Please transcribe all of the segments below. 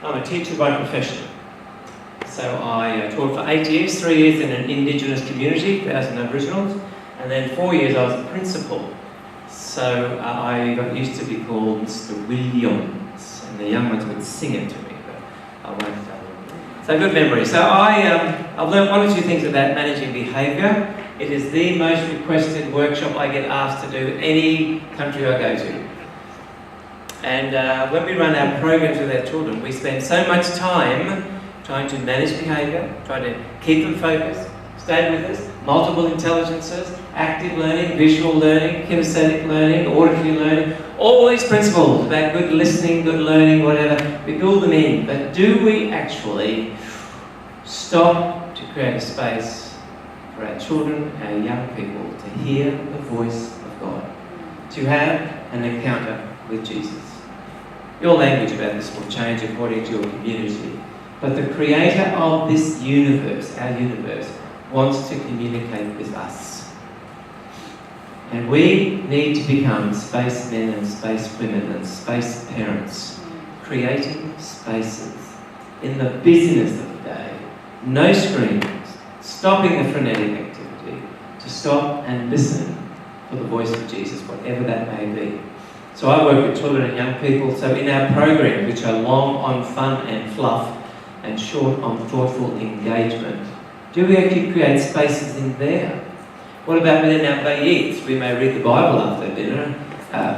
I'm a teacher by profession. So I taught for 8 years, 3 years in an Indigenous community, 1,000 Aboriginals, and then 4 years I was a principal. So I got used to be called Mr. Williams, and the young ones would sing it to me, but I won't. So good memory. So I've learned one or two things about managing behaviour. It is the most requested workshop I get asked to do any country I go to. And when we run our programs with our children, we spend so much time trying to manage behaviour, trying to keep them focused, stay with us, multiple intelligences, active learning, visual learning, kinesthetic learning, auditory learning, all these principles about good listening, good learning, whatever, we build them in. But do we actually stop to create a space for our children, our young people, to hear the voice of God, to have an encounter with Jesus? Your language about this will change according to your community, but the creator of this universe, our universe, wants to communicate with us. And we need to become spacemen and spacewomen and space parents, creating spaces in the busyness of the day, no screens, stopping the frenetic activity, to stop and listen for the voice of Jesus, whatever that may be. So I work with children and young people, so in our programs, which are long on fun and fluff and short on thoughtful engagement, do we actually create spaces in there? What about within our bayits? We may read the Bible after dinner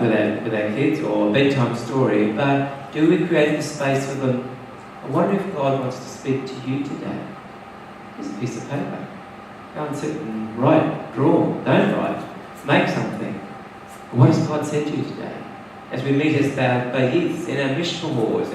with our kids, or a bedtime story, but do we create the space for them? I wonder if God wants to speak to you today. Here's a piece of paper. Go and sit and write, draw, don't write, make something. What has God said to you today? As we meet as our bayits in our Mishpah wars,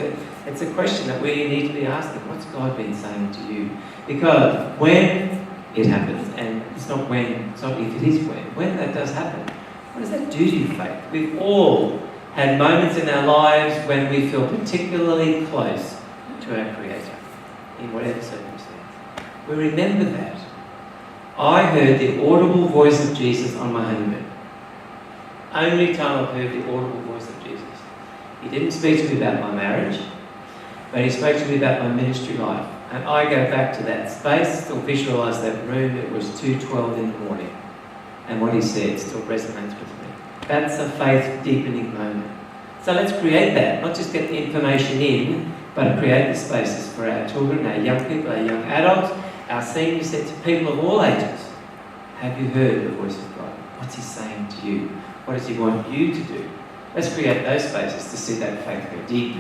it's a question that we need to be asking. What's God been saying to you? Because when it happens, and it's not if it is when that does happen, what does that do to your faith? We've all had moments in our lives when we feel particularly close to our Creator, in whatever circumstance. We remember that. I heard the audible voice of Jesus on my honeymoon. Only time I've heard the audible voice of Jesus. He didn't speak to me about my marriage, but he spoke to me about my ministry life. And I go back to that space, still visualise that room. It was 2:12 in the morning. And what he said still resonates with me. That's a faith-deepening moment. So let's create that. Not just get the information in, but create the spaces for our children, our young people, our young adults, our seniors, to people of all ages. Have you heard the voice of God? What's he saying to you? What does he want you to do? Let's create those spaces to see that faith go deep.